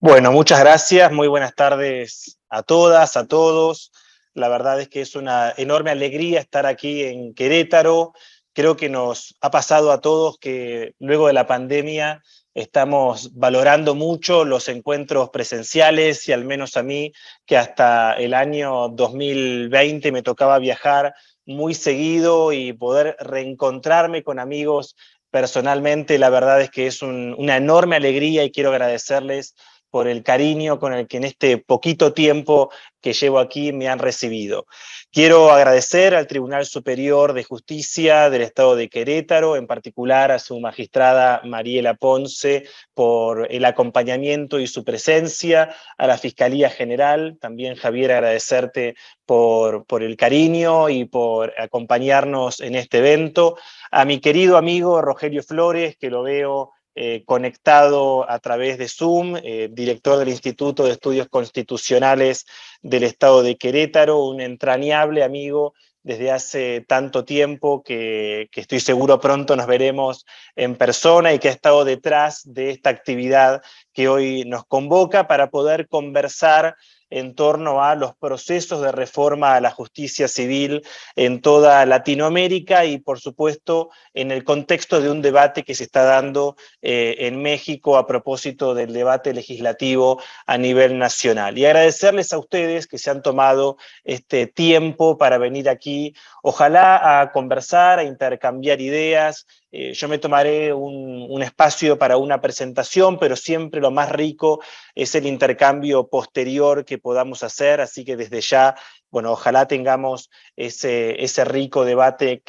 Bueno, muchas gracias, muy buenas tardes a todas, a todos. La verdad es que es una enorme alegría estar aquí en Querétaro. Creo que nos ha pasado a todos que luego de la pandemia estamos valorando mucho los encuentros presenciales y al menos a mí, que hasta el año 2020 me tocaba viajar muy seguido y poder reencontrarme con amigos personalmente, la verdad es que es una enorme alegría y quiero agradecerles por el cariño con el que en este poquito tiempo que llevo aquí me han recibido. Quiero agradecer al Tribunal Superior de Justicia del Estado de Querétaro, en particular a su magistrada Mariela Ponce, por el acompañamiento y su presencia, a la Fiscalía General, también Javier, agradecerte por el cariño y por acompañarnos en este evento, a mi querido amigo Rogelio Flores, que lo veo conectado a través de Zoom, director del Instituto de Estudios Constitucionales del Estado de Querétaro, un entrañable amigo desde hace tanto tiempo que estoy seguro pronto nos veremos en persona y que ha estado detrás de esta actividad que hoy nos convoca para poder conversar en torno a los procesos de reforma a la justicia civil en toda Latinoamérica y, por supuesto, en el contexto de un debate que se está dando en México a propósito del debate legislativo a nivel nacional. Y agradecerles a ustedes que se han tomado este tiempo para venir aquí, ojalá a conversar, a intercambiar ideas. Yo me tomaré un espacio para una presentación, pero siempre lo más rico es el intercambio posterior que podamos hacer, así que desde ya, bueno, ojalá tengamos ese rico debate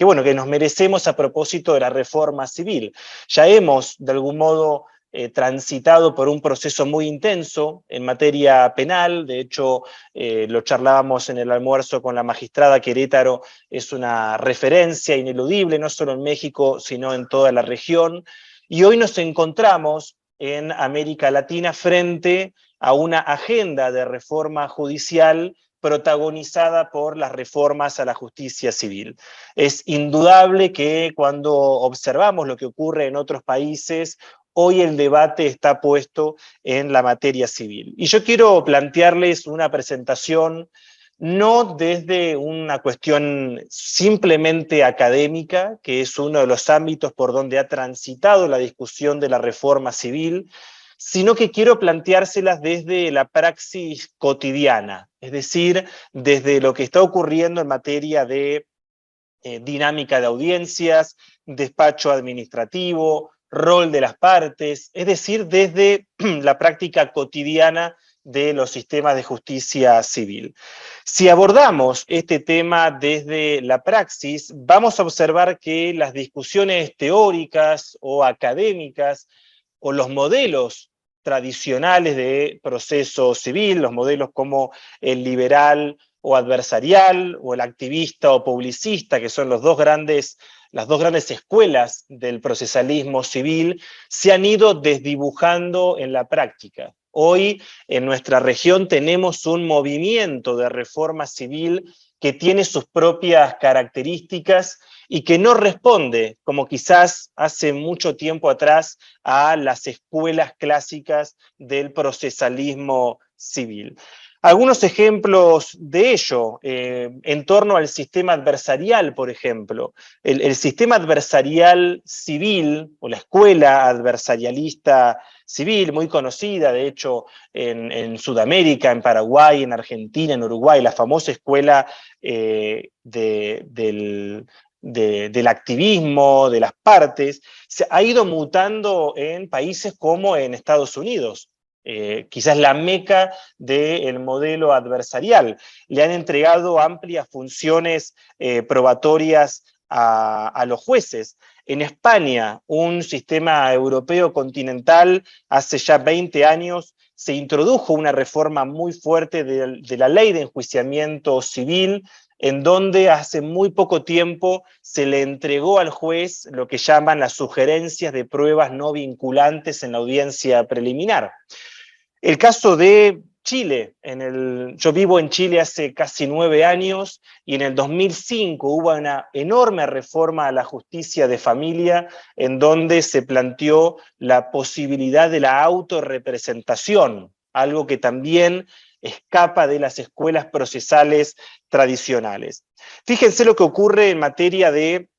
bueno, que nos merecemos a propósito de la reforma civil. Ya hemos, de algún modo, transitado por un proceso muy intenso en materia penal, de hecho lo charlábamos en el almuerzo con la magistrada. Querétaro es una referencia ineludible, no solo en México, sino en toda la región, y hoy nos encontramos en América Latina frente a una agenda de reforma judicial protagonizada por las reformas a la justicia civil. Es indudable que cuando observamos lo que ocurre en otros países, hoy el debate está puesto en la materia civil. Y yo quiero plantearles una presentación no desde una cuestión simplemente académica, que es uno de los ámbitos por donde ha transitado la discusión de la reforma civil, sino que quiero planteárselas desde la praxis cotidiana, es decir, desde lo que está ocurriendo en materia de dinámica de audiencias, despacho administrativo, rol de las partes, es decir, desde la práctica cotidiana de los sistemas de justicia civil. Si abordamos este tema desde la praxis, vamos a observar que las discusiones teóricas o académicas o los modelos tradicionales de proceso civil, los modelos como el liberal o adversarial, o el activista o publicista, que son las dos grandes escuelas del procesalismo civil, se han ido desdibujando en la práctica. Hoy en nuestra región tenemos un movimiento de reforma civil que tiene sus propias características y que no responde, como quizás hace mucho tiempo atrás, a las escuelas clásicas del procesalismo civil. Algunos ejemplos de ello, en torno al sistema adversarial, por ejemplo. El sistema adversarial civil, o la escuela adversarialista civil, muy conocida, de hecho, en Sudamérica, en Paraguay, en Argentina, en Uruguay, la famosa escuela del activismo, de las partes, se ha ido mutando en países como en Estados Unidos. Quizás la meca del modelo adversarial. Le han entregado amplias funciones probatorias a los jueces. En España, un sistema europeo continental, hace ya 20 años, se introdujo una reforma muy fuerte de la ley de enjuiciamiento civil, en donde hace muy poco tiempo se le entregó al juez lo que llaman las sugerencias de pruebas no vinculantes en la audiencia preliminar. El caso de Chile. Yo vivo en Chile hace casi 9 años y en el 2005 hubo una enorme reforma a la justicia de familia en donde se planteó la posibilidad de la autorrepresentación, algo que también escapa de las escuelas procesales tradicionales. Fíjense lo que ocurre en materia de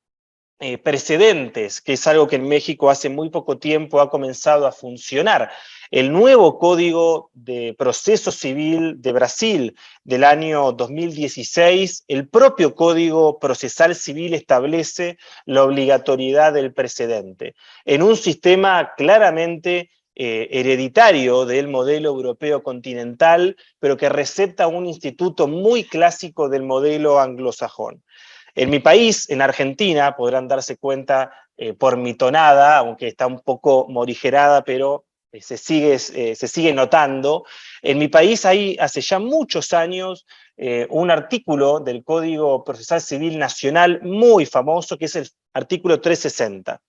precedentes, que es algo que en México hace muy poco tiempo ha comenzado a funcionar. El nuevo Código de Proceso Civil de Brasil del año 2016, el propio Código Procesal Civil establece la obligatoriedad del precedente, en un sistema claramente hereditario del modelo europeo continental, pero que receta un instituto muy clásico del modelo anglosajón. En mi país, en Argentina, podrán darse cuenta por mi tonada, aunque está un poco morigerada, pero se sigue notando. En mi país hay hace ya muchos años un artículo del Código Procesal Civil Nacional muy famoso, que es el artículo 360.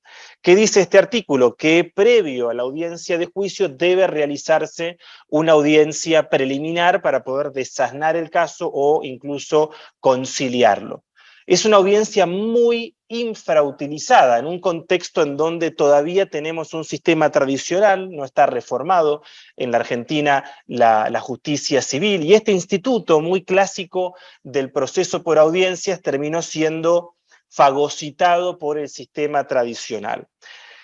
¿Qué dice este artículo? Que previo a la audiencia de juicio debe realizarse una audiencia preliminar para poder desasnar el caso o incluso conciliarlo. Es una audiencia muy infrautilizada en un contexto en donde todavía tenemos un sistema tradicional, no está reformado en la Argentina la justicia civil, y este instituto muy clásico del proceso por audiencias terminó siendo fagocitado por el sistema tradicional.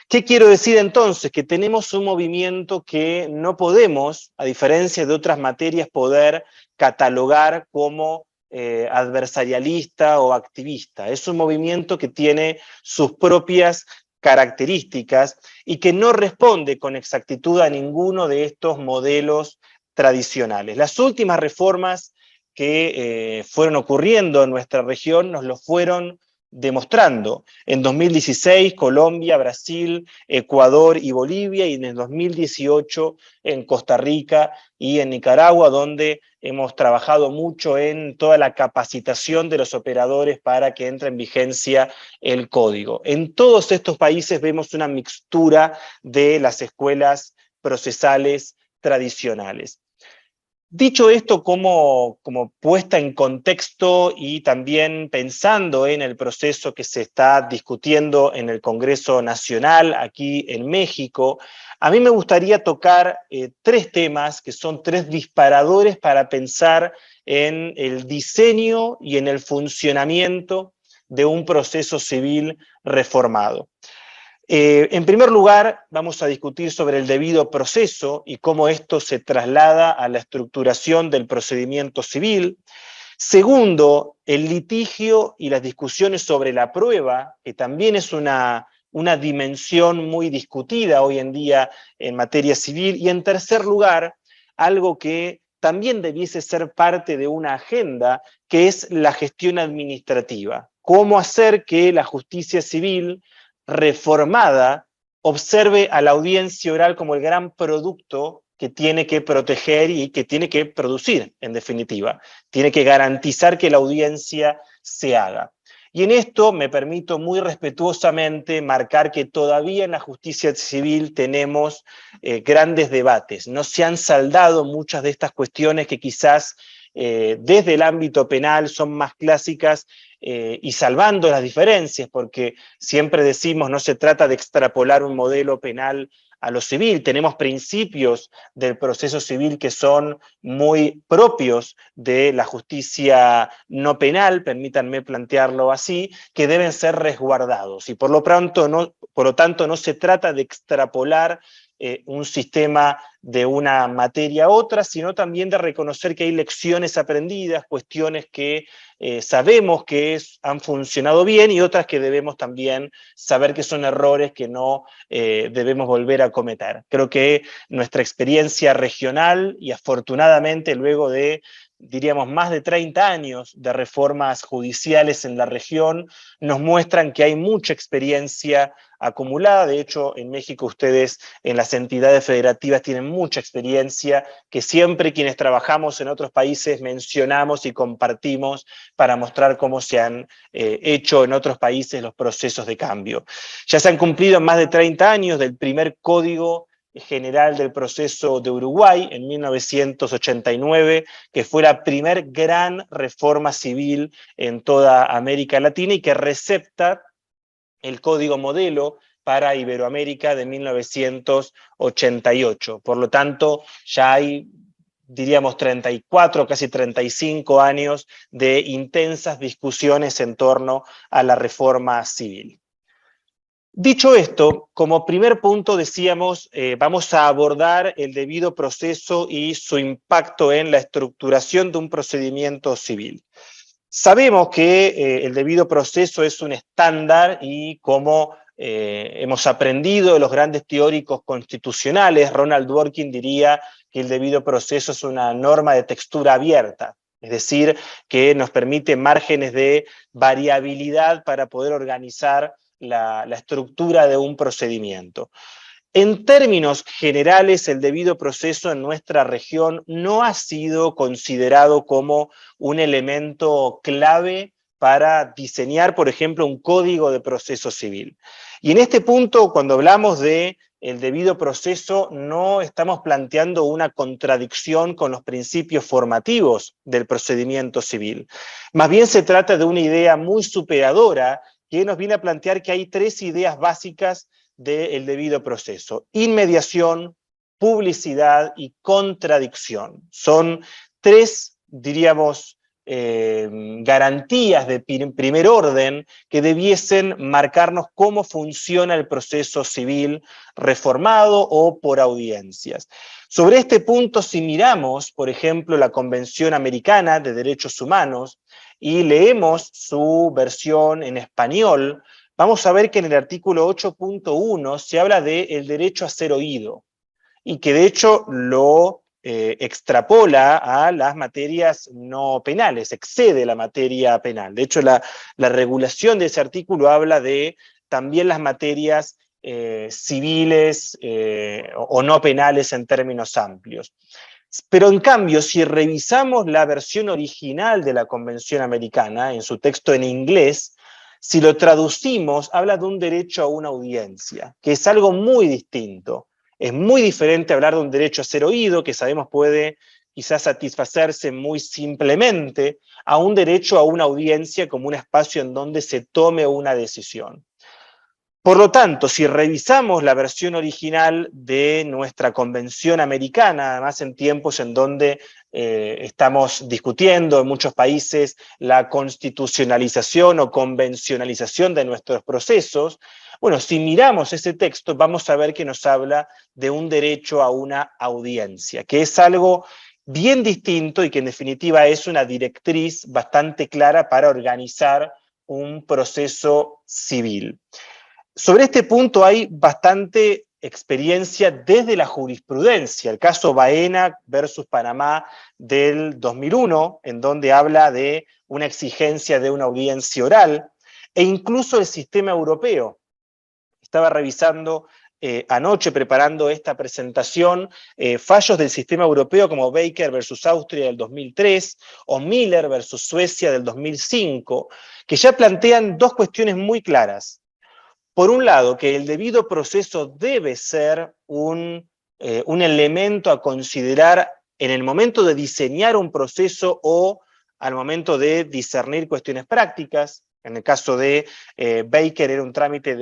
¿Qué quiero decir entonces? Que tenemos un movimiento que no podemos, a diferencia de otras materias, poder catalogar como adversarialista o activista. Es un movimiento que tiene sus propias características y que no responde con exactitud a ninguno de estos modelos tradicionales. Las últimas reformas que fueron ocurriendo en nuestra región nos lo fueron demostrando. En 2016, Colombia, Brasil, Ecuador y Bolivia, y en el 2018 en Costa Rica y en Nicaragua, donde hemos trabajado mucho en toda la capacitación de los operadores para que entre en vigencia el código. En todos estos países vemos una mixtura de las escuelas procesales tradicionales. Dicho esto como puesta en contexto y también pensando en el proceso que se está discutiendo en el Congreso Nacional aquí en México, a mí me gustaría tocar 3 temas que son 3 disparadores para pensar en el diseño y en el funcionamiento de un proceso civil reformado. En primer lugar, vamos a discutir sobre el debido proceso y cómo esto se traslada a la estructuración del procedimiento civil. Segundo, el litigio y las discusiones sobre la prueba, que también es una dimensión muy discutida hoy en día en materia civil. Y en tercer lugar, algo que también debiese ser parte de una agenda, que es la gestión administrativa. Cómo hacer que la justicia civil reformada observe a la audiencia oral como el gran producto que tiene que proteger y que tiene que producir, en definitiva. Tiene que garantizar que la audiencia se haga. Y en esto me permito muy respetuosamente marcar que todavía en la justicia civil tenemos grandes debates. No se han saldado muchas de estas cuestiones que quizás desde el ámbito penal son más clásicas, y salvando las diferencias, porque siempre decimos no se trata de extrapolar un modelo penal a lo civil, tenemos principios del proceso civil que son muy propios de la justicia no penal, permítanme plantearlo así, que deben ser resguardados, y por lo tanto no se trata de extrapolar un sistema de una materia a otra, sino también de reconocer que hay lecciones aprendidas, cuestiones que sabemos que han funcionado bien y otras que debemos también saber que son errores que no debemos volver a cometer. Creo que nuestra experiencia regional y afortunadamente luego de, diríamos, más de 30 años de reformas judiciales en la región, nos muestran que hay mucha experiencia acumulada. De hecho, en México ustedes en las entidades federativas tienen mucha experiencia que siempre quienes trabajamos en otros países mencionamos y compartimos para mostrar cómo se han hecho en otros países los procesos de cambio. Ya se han cumplido más de 30 años del primer código general del proceso de Uruguay en 1989, que fue la primer gran reforma civil en toda América Latina y que recepta el Código Modelo para Iberoamérica de 1988. Por lo tanto, ya hay, diríamos, 34, casi 35 años de intensas discusiones en torno a la reforma civil. Dicho esto, como primer punto decíamos, vamos a abordar el debido proceso y su impacto en la estructuración de un procedimiento civil. Sabemos que el debido proceso es un estándar y como hemos aprendido de los grandes teóricos constitucionales, Ronald Dworkin diría que el debido proceso es una norma de textura abierta, es decir, que nos permite márgenes de variabilidad para poder organizar la estructura de un procedimiento. En términos generales, el debido proceso en nuestra región no ha sido considerado como un elemento clave para diseñar, por ejemplo, un código de proceso civil. Y en este punto, cuando hablamos de el debido proceso, no estamos planteando una contradicción con los principios formativos del procedimiento civil. Más bien se trata de una idea muy superadora que nos viene a plantear que hay tres ideas básicas del debido proceso: inmediación, publicidad y contradicción. Son tres, diríamos, garantías de primer orden que debiesen marcarnos cómo funciona el proceso civil reformado o por audiencias. Sobre este punto, si miramos, por ejemplo, la Convención Americana de Derechos Humanos y leemos su versión en español, vamos a ver que en el artículo 8.1 se habla del derecho a ser oído y que de hecho lo extrapola a las materias no penales, excede la materia penal. De hecho, la regulación de ese artículo habla de también las materias civiles o no penales en términos amplios. Pero en cambio, si revisamos la versión original de la Convención Americana, en su texto en inglés, si lo traducimos, habla de un derecho a una audiencia, que es algo muy distinto. Es muy diferente hablar de un derecho a ser oído, que sabemos puede quizás satisfacerse muy simplemente, a un derecho a una audiencia como un espacio en donde se tome una decisión. Por lo tanto, si revisamos la versión original de nuestra Convención Americana, además en tiempos en donde estamos discutiendo en muchos países la constitucionalización o convencionalización de nuestros procesos, bueno, si miramos ese texto vamos a ver que nos habla de un derecho a una audiencia, que es algo bien distinto y que en definitiva es una directriz bastante clara para organizar un proceso civil. Sobre este punto hay bastante experiencia desde la jurisprudencia. El caso Baena versus Panamá del 2001, en donde habla de una exigencia de una audiencia oral, e incluso el sistema europeo. Estaba revisando anoche, preparando esta presentación, fallos del sistema europeo como Baker versus Austria del 2003 o Miller versus Suecia del 2005, que ya plantean dos cuestiones muy claras. Por un lado, que el debido proceso debe ser un elemento a considerar en el momento de diseñar un proceso o al momento de discernir cuestiones prácticas. En el caso de Baker era un trámite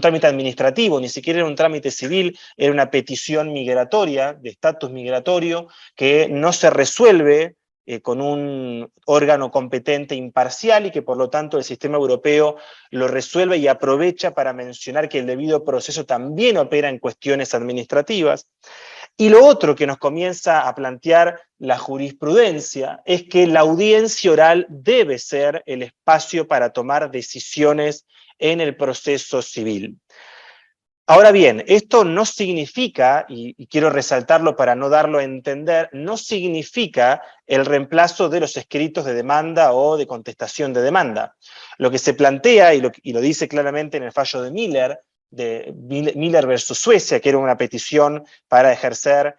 trámite administrativo, ni siquiera era un trámite civil, era una petición migratoria, de estatus migratorio, que no se resuelve con un órgano competente imparcial y que por lo tanto el sistema europeo lo resuelve y aprovecha para mencionar que el debido proceso también opera en cuestiones administrativas. Y lo otro que nos comienza a plantear la jurisprudencia es que la audiencia oral debe ser el espacio para tomar decisiones en el proceso civil. Ahora bien, esto no significa, y quiero resaltarlo para no darlo a entender, no significa el reemplazo de los escritos de demanda o de contestación de demanda. Lo que se plantea, y lo dice claramente en el fallo de Miller versus Suecia, que era una petición para ejercer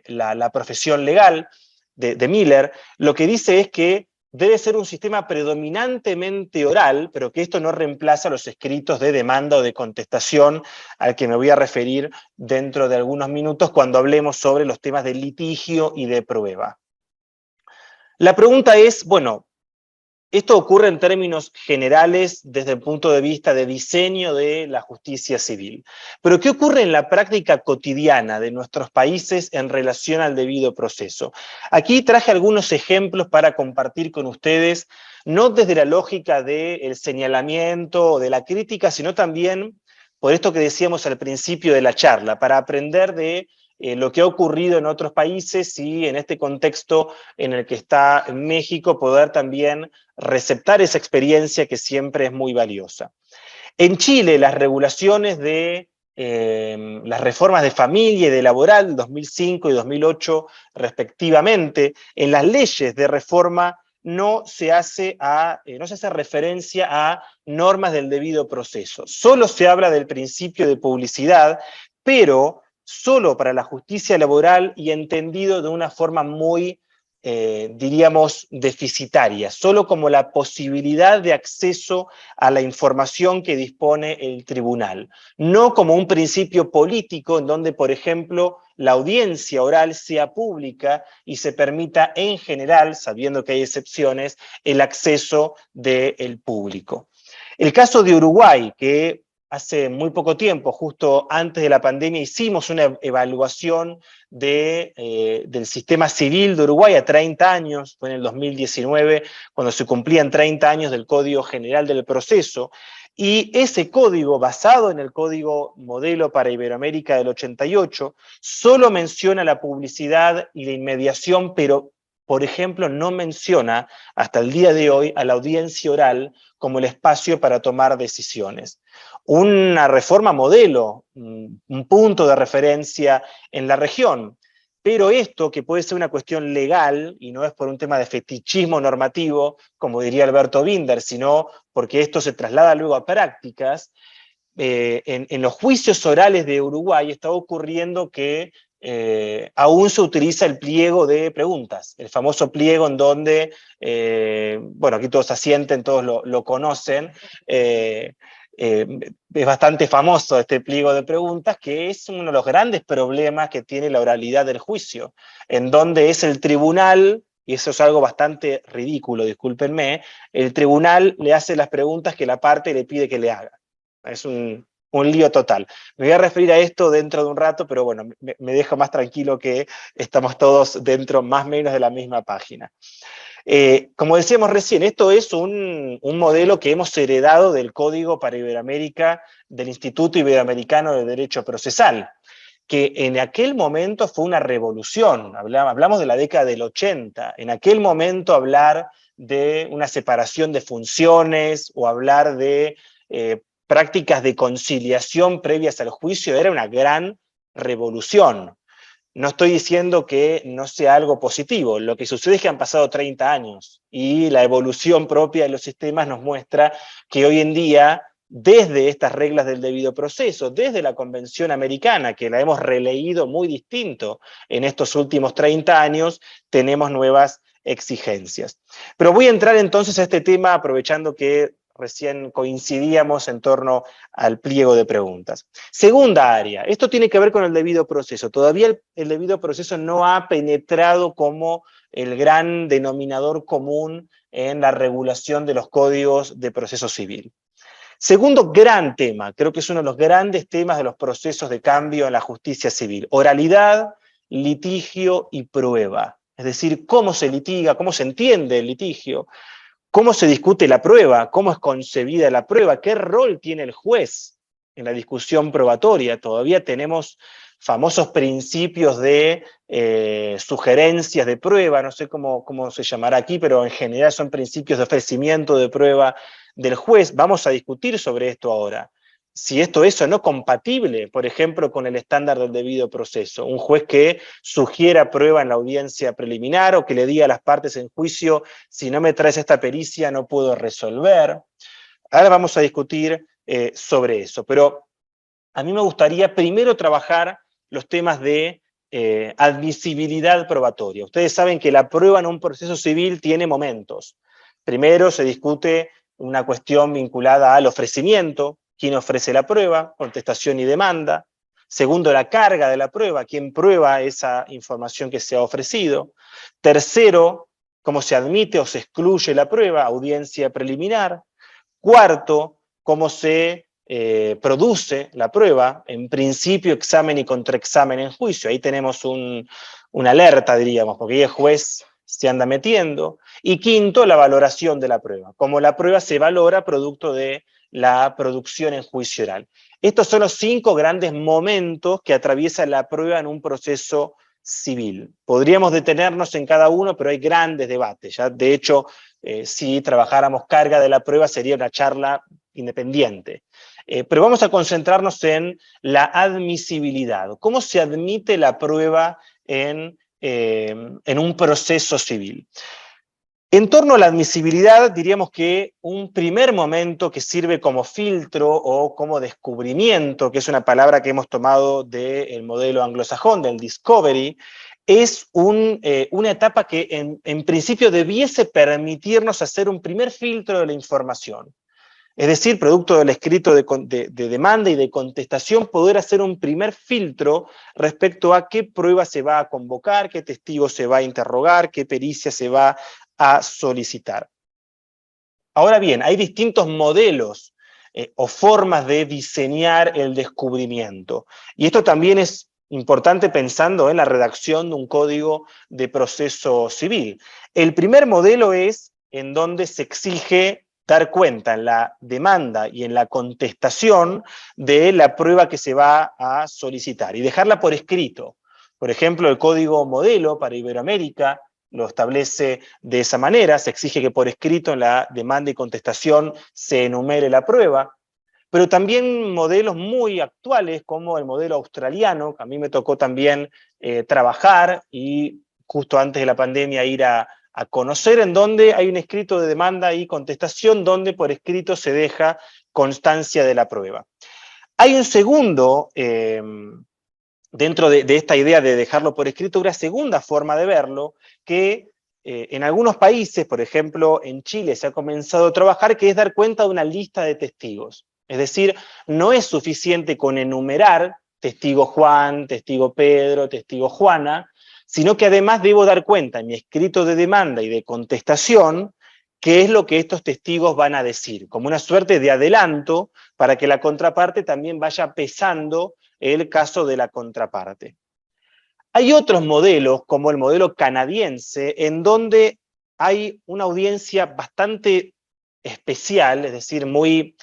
la profesión legal de Miller, lo que dice es que debe ser un sistema predominantemente oral, pero que esto no reemplaza los escritos de demanda o de contestación, al que me voy a referir dentro de algunos minutos cuando hablemos sobre los temas de litigio y de prueba. La pregunta es, bueno, esto ocurre en términos generales desde el punto de vista de diseño de la justicia civil. Pero ¿qué ocurre en la práctica cotidiana de nuestros países en relación al debido proceso? Aquí traje algunos ejemplos para compartir con ustedes, no desde la lógica del señalamiento o de la crítica, sino también por esto que decíamos al principio de la charla, para aprender de lo que ha ocurrido en otros países y en este contexto en el que está México, poder también receptar esa experiencia que siempre es muy valiosa. En Chile, las regulaciones de las reformas de familia y de laboral, 2005 y 2008 respectivamente, en las leyes de reforma no se hace referencia a normas del debido proceso. Solo se habla del principio de publicidad, pero solo para la justicia laboral y entendido de una forma muy diríamos, deficitaria, solo como la posibilidad de acceso a la información que dispone el tribunal, no como un principio político en donde, por ejemplo, la audiencia oral sea pública y se permita en general, sabiendo que hay excepciones, el acceso del público. El caso de Uruguay, que hace muy poco tiempo, justo antes de la pandemia, hicimos una evaluación del sistema civil de Uruguay a 30 años, fue en el 2019, cuando se cumplían 30 años del Código General del Proceso, y ese código, basado en el Código Modelo para Iberoamérica del 88, solo menciona la publicidad y la inmediación, pero, por ejemplo, no menciona hasta el día de hoy a la audiencia oral como el espacio para tomar decisiones. Una reforma modelo, un punto de referencia en la región, pero esto, que puede ser una cuestión legal, y no es por un tema de fetichismo normativo, como diría Alberto Binder, sino porque esto se traslada luego a prácticas, en los juicios orales de Uruguay está ocurriendo que aún se utiliza el pliego de preguntas, el famoso pliego en donde, bueno, aquí todos asienten, todos lo conocen, es bastante famoso este pliego de preguntas, que es uno de los grandes problemas que tiene la oralidad del juicio, en donde es el tribunal, y eso es algo bastante ridículo, discúlpenme, el tribunal le hace las preguntas que la parte le pide que le haga. Es un lío total. Me voy a referir a esto dentro de un rato, pero bueno, me dejo más tranquilo que estamos todos dentro más o menos de la misma página. Como decíamos recién, esto es un modelo que hemos heredado del Código para Iberoamérica del Instituto Iberoamericano de Derecho Procesal, que en aquel momento fue una revolución. Hablamos de la década del 80. En aquel momento hablar de una separación de funciones o hablar de prácticas de conciliación previas al juicio era una gran revolución. No estoy diciendo que no sea algo positivo, lo que sucede es que han pasado 30 años y la evolución propia de los sistemas nos muestra que hoy en día, desde estas reglas del debido proceso, desde la Convención Americana, que la hemos releído muy distinto en estos últimos 30 años, tenemos nuevas exigencias. Pero voy a entrar entonces a este tema aprovechando que recién coincidíamos en torno al pliego de preguntas. Segunda área, esto tiene que ver con el debido proceso. Todavía el debido proceso no ha penetrado como el gran denominador común en la regulación de los códigos de proceso civil. Segundo gran tema, creo que es uno de los grandes temas de los procesos de cambio en la justicia civil: oralidad, litigio y prueba. Es decir, cómo se litiga, cómo se entiende el litigio, cómo se discute la prueba, cómo es concebida la prueba, qué rol tiene el juez en la discusión probatoria. Todavía tenemos famosos principios de sugerencias de prueba, no sé cómo se llamará aquí, pero en general son principios de ofrecimiento de prueba del juez. Vamos a discutir sobre esto ahora. Si esto es o no compatible, por ejemplo, con el estándar del debido proceso. Un juez que sugiera prueba en la audiencia preliminar o que le diga a las partes en juicio: si no me traes esta pericia no puedo resolver. Ahora vamos a discutir sobre eso, pero a mí me gustaría primero trabajar los temas de admisibilidad probatoria. Ustedes saben que la prueba en un proceso civil tiene momentos. Primero se discute una cuestión vinculada al ofrecimiento, quién ofrece la prueba, contestación y demanda. Segundo, la carga de la prueba, quién prueba esa información que se ha ofrecido. Tercero, cómo se admite o se excluye la prueba, audiencia preliminar. Cuarto, cómo se produce la prueba, en principio, examen y contraexamen en juicio. Ahí tenemos una alerta, diríamos, porque ahí el juez se anda metiendo. Y quinto, la valoración de la prueba, cómo la prueba se valora producto de la producción en juicio oral. Estos son los 5 grandes momentos que atraviesa la prueba en un proceso civil. Podríamos detenernos en cada uno, pero hay grandes debates. ¿Ya? De hecho, si trabajáramos carga de la prueba sería una charla independiente. Pero vamos a concentrarnos en la admisibilidad. ¿Cómo se admite la prueba en un proceso civil? En torno a la admisibilidad, diríamos que un primer momento que sirve como filtro o como descubrimiento, que es una palabra que hemos tomado del modelo anglosajón, del discovery, es una etapa que en principio debiese permitirnos hacer un primer filtro de la información. Es decir, producto del escrito de demanda y de contestación, poder hacer un primer filtro respecto a qué prueba se va a convocar, qué testigo se va a interrogar, qué pericia se va a solicitar. Ahora bien, hay distintos modelos o formas de diseñar el descubrimiento. Y esto también es importante pensando en la redacción de un código de proceso civil. El primer modelo es en donde se exige dar cuenta en la demanda y en la contestación de la prueba que se va a solicitar y dejarla por escrito. Por ejemplo, el código modelo para Iberoamérica lo establece de esa manera, se exige que por escrito en la demanda y contestación se enumere la prueba, pero también modelos muy actuales como el modelo australiano, que a mí me tocó también trabajar y justo antes de la pandemia ir a conocer, en donde hay un escrito de demanda y contestación donde por escrito se deja constancia de la prueba. Hay un segundo, dentro de esta idea de dejarlo por escrito, una segunda forma de verlo, que en algunos países, por ejemplo en Chile, se ha comenzado a trabajar, que es dar cuenta de una lista de testigos. Es decir, no es suficiente con enumerar testigo Juan, testigo Pedro, testigo Juana, sino que además debo dar cuenta en mi escrito de demanda y de contestación qué es lo que estos testigos van a decir, como una suerte de adelanto para que la contraparte también vaya pesando el caso de la contraparte. Hay otros modelos, como el modelo canadiense, en donde hay una audiencia bastante especial, es decir, muy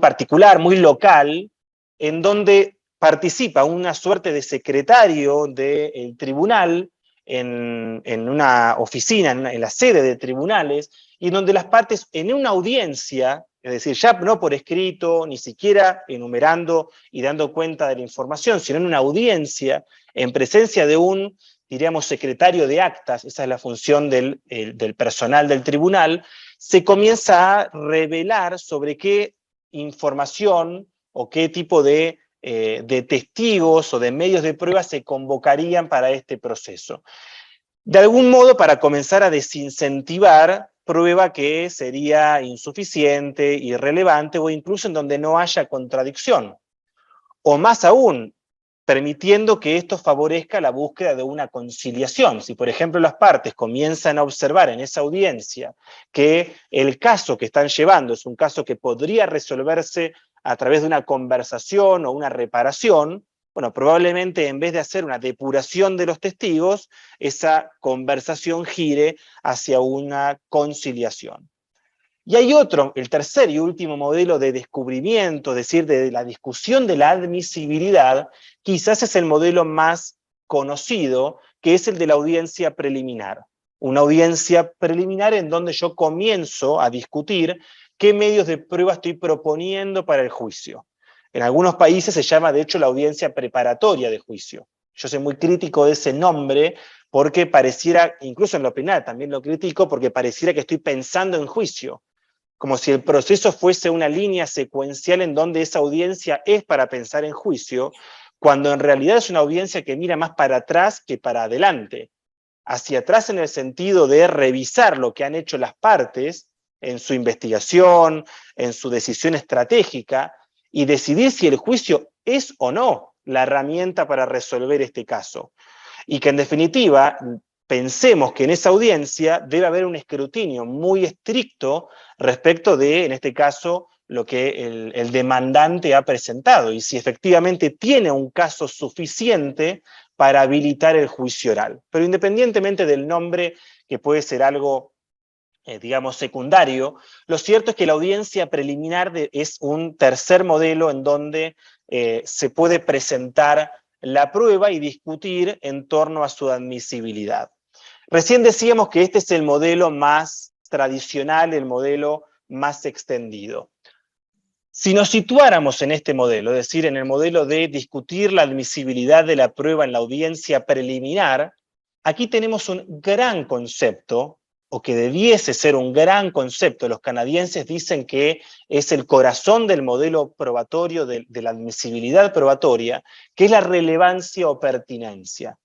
particular, muy local, en donde participa una suerte de secretario del tribunal en una oficina, en la sede de tribunales, y en donde las partes en una audiencia, es decir, ya no por escrito, ni siquiera enumerando y dando cuenta de la información, sino en una audiencia, en presencia de un, diríamos, secretario de actas, esa es la función del personal del tribunal, se comienza a revelar sobre qué información o qué tipo de testigos o de medios de prueba se convocarían para este proceso. De algún modo, para comenzar a desincentivar prueba que sería insuficiente, irrelevante o incluso en donde no haya contradicción. O más aún, permitiendo que esto favorezca la búsqueda de una conciliación. Si, por ejemplo, las partes comienzan a observar en esa audiencia que el caso que están llevando es un caso que podría resolverse a través de una conversación o una reparación, bueno, probablemente en vez de hacer una depuración de los testigos, esa conversación gire hacia una conciliación. Y hay otro, el tercer y último modelo de descubrimiento, es decir, de la discusión de la admisibilidad, quizás es el modelo más conocido, que es el de la audiencia preliminar. Una audiencia preliminar en donde yo comienzo a discutir qué medios de prueba estoy proponiendo para el juicio. En algunos países se llama, de hecho, la audiencia preparatoria de juicio. Yo soy muy crítico de ese nombre porque pareciera, incluso en lo penal también lo critico, porque pareciera que estoy pensando en juicio, como si el proceso fuese una línea secuencial en donde esa audiencia es para pensar en juicio, cuando en realidad es una audiencia que mira más para atrás que para adelante. Hacia atrás en el sentido de revisar lo que han hecho las partes en su investigación, en su decisión estratégica, y decidir si el juicio es o no la herramienta para resolver este caso. Y que en definitiva pensemos que en esa audiencia debe haber un escrutinio muy estricto respecto de, en este caso, lo que el demandante ha presentado y si efectivamente tiene un caso suficiente para habilitar el juicio oral. Pero independientemente del nombre, que puede ser algo, digamos, secundario, lo cierto es que la audiencia preliminar es un tercer modelo en donde se puede presentar la prueba y discutir en torno a su admisibilidad. Recién decíamos que este es el modelo más tradicional, el modelo más extendido. Si nos situáramos en este modelo, es decir, en el modelo de discutir la admisibilidad de la prueba en la audiencia preliminar, aquí tenemos un gran concepto, o que debiese ser un gran concepto. Los canadienses dicen que es el corazón del modelo probatorio, de la admisibilidad probatoria, que es la relevancia o pertinencia.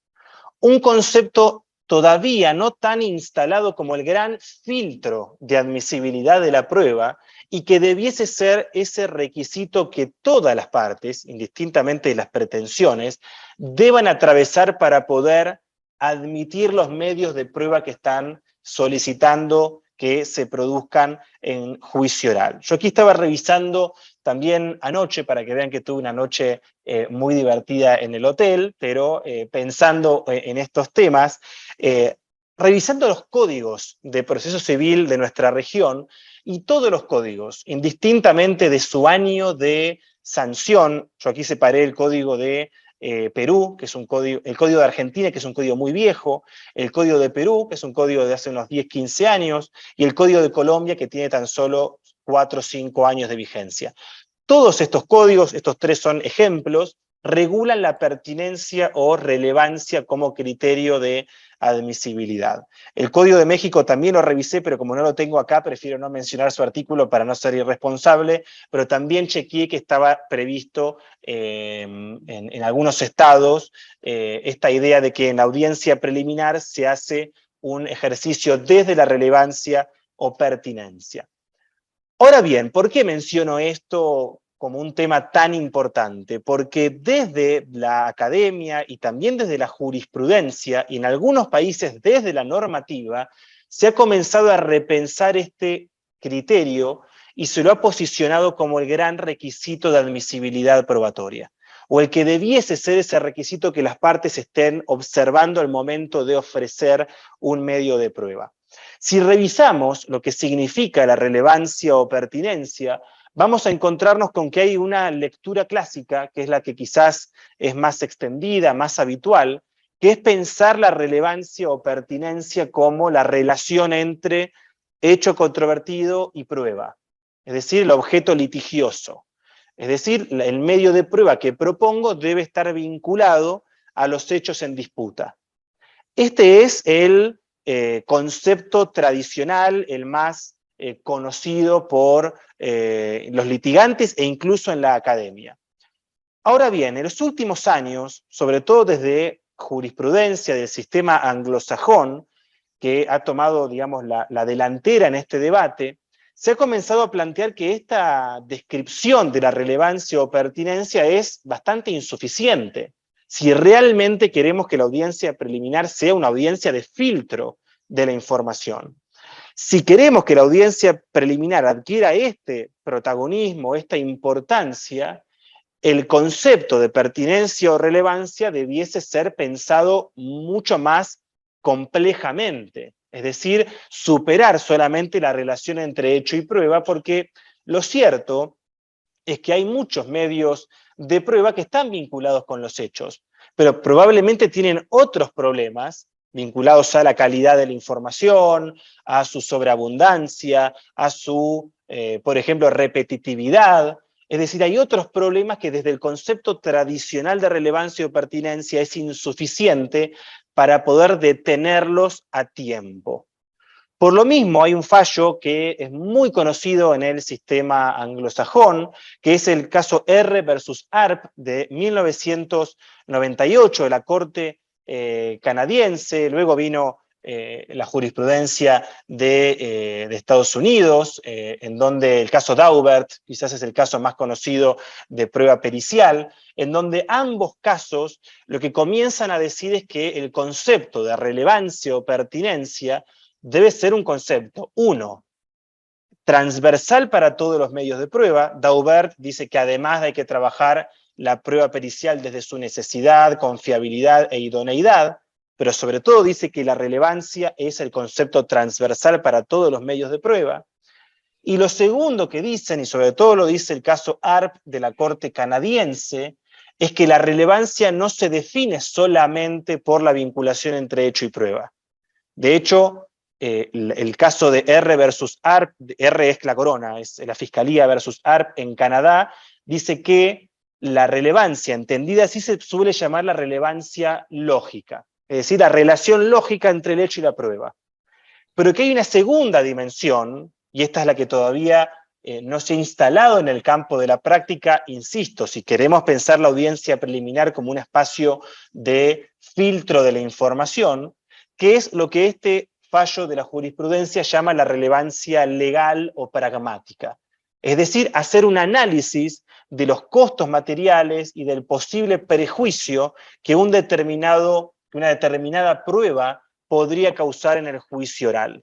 Un concepto todavía no tan instalado como el gran filtro de admisibilidad de la prueba, y que debiese ser ese requisito que todas las partes, indistintamente de las pretensiones, deban atravesar para poder admitir los medios de prueba que están solicitando que se produzcan en juicio oral. Yo aquí estaba revisando también anoche, para que vean que tuve una noche muy divertida en el hotel, pero pensando en estos temas, revisando los códigos de proceso civil de nuestra región, y todos los códigos, indistintamente de su año de sanción. Yo aquí separé el código de Perú, que es un código, el código de Argentina, que es un código muy viejo, el código de Perú, que es un código de hace unos 10, 15 años, y el código de Colombia, que tiene tan solo 4 o 5 años de vigencia. Todos estos códigos, estos tres son ejemplos, regulan la pertinencia o relevancia como criterio de admisibilidad. El Código de México también lo revisé, pero como no lo tengo acá, prefiero no mencionar su artículo para no ser irresponsable, pero también chequeé que estaba previsto en algunos estados esta idea de que en la audiencia preliminar se hace un ejercicio desde la relevancia o pertinencia. Ahora bien, ¿por qué menciono esto como un tema tan importante? Porque desde la academia y también desde la jurisprudencia, y en algunos países desde la normativa, se ha comenzado a repensar este criterio y se lo ha posicionado como el gran requisito de admisibilidad probatoria, o el que debiese ser ese requisito que las partes estén observando al momento de ofrecer un medio de prueba. Si revisamos lo que significa la relevancia o pertinencia, vamos a encontrarnos con que hay una lectura clásica, que es la que quizás es más extendida, más habitual, que es pensar la relevancia o pertinencia como la relación entre hecho controvertido y prueba, es decir, el objeto litigioso. Es decir, el medio de prueba que propongo debe estar vinculado a los hechos en disputa. Este es el concepto tradicional, el más conocido por los litigantes e incluso en la academia. Ahora bien, en los últimos años, sobre todo desde jurisprudencia del sistema anglosajón, que ha tomado, digamos, la delantera en este debate, se ha comenzado a plantear que esta descripción de la relevancia o pertinencia es bastante insuficiente. Si realmente queremos que la audiencia preliminar sea una audiencia de filtro de la información. Si queremos que la audiencia preliminar adquiera este protagonismo, esta importancia, el concepto de pertinencia o relevancia debiese ser pensado mucho más complejamente, es decir, superar solamente la relación entre hecho y prueba, porque lo cierto es que hay muchos medios de prueba que están vinculados con los hechos, pero probablemente tienen otros problemas vinculados a la calidad de la información, a su sobreabundancia, a su, por ejemplo, repetitividad. Es decir, hay otros problemas que desde el concepto tradicional de relevancia o pertinencia es insuficiente para poder detenerlos a tiempo. Por lo mismo, hay un fallo que es muy conocido en el sistema anglosajón, que es el caso R versus ARP de 1998 de la Corte canadiense. Luego vino la jurisprudencia de Estados Unidos, en donde el caso Daubert quizás es el caso más conocido de prueba pericial, en donde ambos casos lo que comienzan a decir es que el concepto de relevancia o pertinencia debe ser un concepto, uno, transversal para todos los medios de prueba. Daubert dice que además hay que trabajar la prueba pericial desde su necesidad, confiabilidad e idoneidad, pero sobre todo dice que la relevancia es el concepto transversal para todos los medios de prueba. Y lo segundo que dicen, y sobre todo lo dice el caso ARP de la Corte canadiense, es que la relevancia no se define solamente por la vinculación entre hecho y prueba. De hecho, el caso de R versus ARP, R es la corona, es la Fiscalía versus ARP en Canadá, dice que la relevancia, entendida así, se suele llamar la relevancia lógica, es decir, la relación lógica entre el hecho y la prueba. Pero que hay una segunda dimensión, y esta es la que todavía no se ha instalado en el campo de la práctica, insisto, si queremos pensar la audiencia preliminar como un espacio de filtro de la información, que es lo que este fallo de la jurisprudencia llama la relevancia legal o pragmática. Es decir, hacer un análisis de los costos materiales y del posible prejuicio que una determinada prueba podría causar en el juicio oral.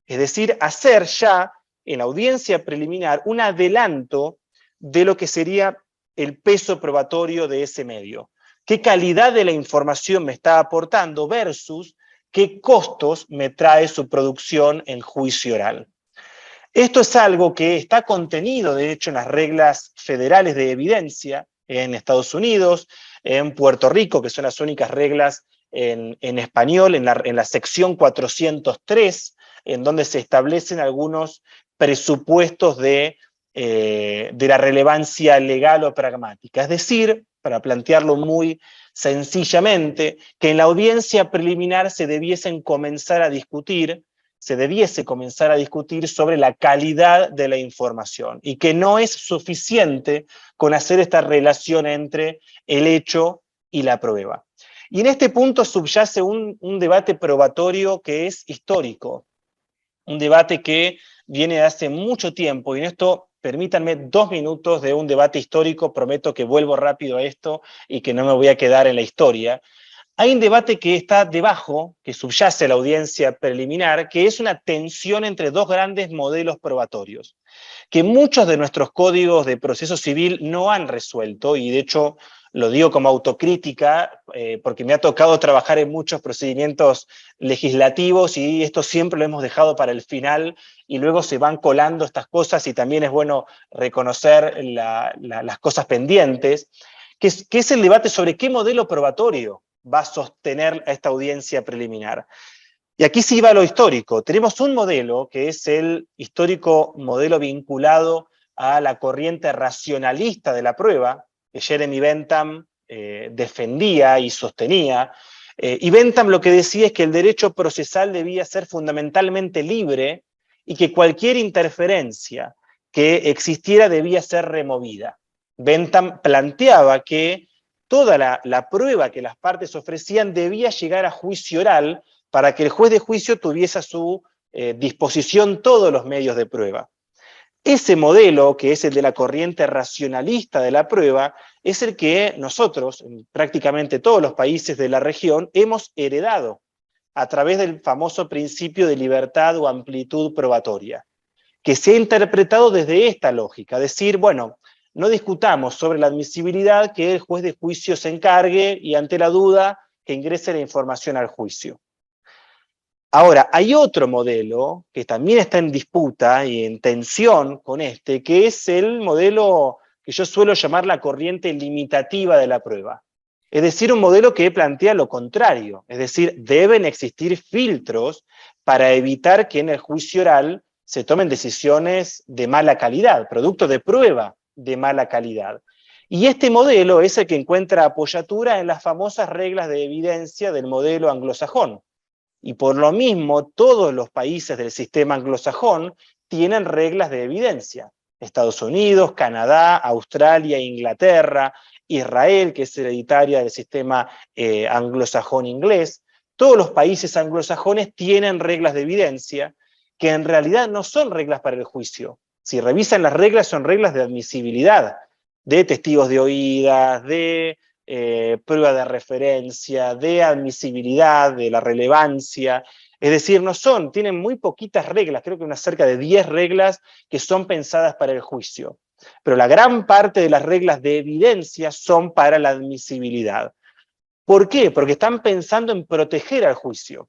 Es decir, hacer ya en la audiencia preliminar un adelanto de lo que sería el peso probatorio de ese medio. ¿Qué calidad de la información me está aportando versus qué costos me trae su producción en juicio oral? Esto es algo que está contenido, de hecho, en las reglas federales de evidencia en Estados Unidos, en Puerto Rico, que son las únicas reglas en español, en la sección 403, en donde se establecen algunos presupuestos de la relevancia legal o pragmática. Es decir, para plantearlo muy sencillamente, que en la audiencia preliminar se debiese comenzar a discutir sobre la calidad de la información y que no es suficiente con hacer esta relación entre el hecho y la prueba. Y en este punto subyace un debate probatorio que es histórico, un debate que viene de hace mucho tiempo, y en esto permítanme 2 minutos de un debate histórico, prometo que vuelvo rápido a esto y que no me voy a quedar en la historia. Hay un debate que está debajo, que subyace a la audiencia preliminar, que es una tensión entre dos grandes modelos probatorios, que muchos de nuestros códigos de proceso civil no han resuelto, y de hecho lo digo como autocrítica, porque me ha tocado trabajar en muchos procedimientos legislativos y esto siempre lo hemos dejado para el final y luego se van colando estas cosas y también es bueno reconocer las cosas pendientes, que es el debate sobre qué modelo probatorio va a sostener a esta audiencia preliminar. Y aquí sí va lo histórico. Tenemos un modelo que es el histórico modelo vinculado a la corriente racionalista de la prueba, que Jeremy Bentham defendía y sostenía. Y Bentham lo que decía es que el derecho procesal debía ser fundamentalmente libre y que cualquier interferencia que existiera debía ser removida. Bentham planteaba que toda la prueba que las partes ofrecían debía llegar a juicio oral para que el juez de juicio tuviese a su disposición todos los medios de prueba. Ese modelo, que es el de la corriente racionalista de la prueba, es el que nosotros, en prácticamente todos los países de la región, hemos heredado a través del famoso principio de libertad o amplitud probatoria, que se ha interpretado desde esta lógica, decir, bueno, no discutamos sobre la admisibilidad, que el juez de juicio se encargue y ante la duda que ingrese la información al juicio. Ahora, hay otro modelo que también está en disputa y en tensión con este, que es el modelo que yo suelo llamar la corriente limitativa de la prueba. Es decir, un modelo que plantea lo contrario, es decir, deben existir filtros para evitar que en el juicio oral se tomen decisiones de mala calidad, producto de prueba de mala calidad. Y este modelo es el que encuentra apoyatura en las famosas reglas de evidencia del modelo anglosajón. Y por lo mismo, todos los países del sistema anglosajón tienen reglas de evidencia. Estados Unidos, Canadá, Australia, Inglaterra, Israel, que es hereditaria del sistema anglosajón inglés. Todos los países anglosajones tienen reglas de evidencia que en realidad no son reglas para el juicio. Si revisan las reglas, son reglas de admisibilidad, de testigos de oídas, de prueba de referencia, de admisibilidad, de la relevancia. Es decir, no son, tienen muy poquitas reglas, creo que unas cerca de 10 reglas que son pensadas para el juicio. Pero la gran parte de las reglas de evidencia son para la admisibilidad. ¿Por qué? Porque están pensando en proteger al juicio.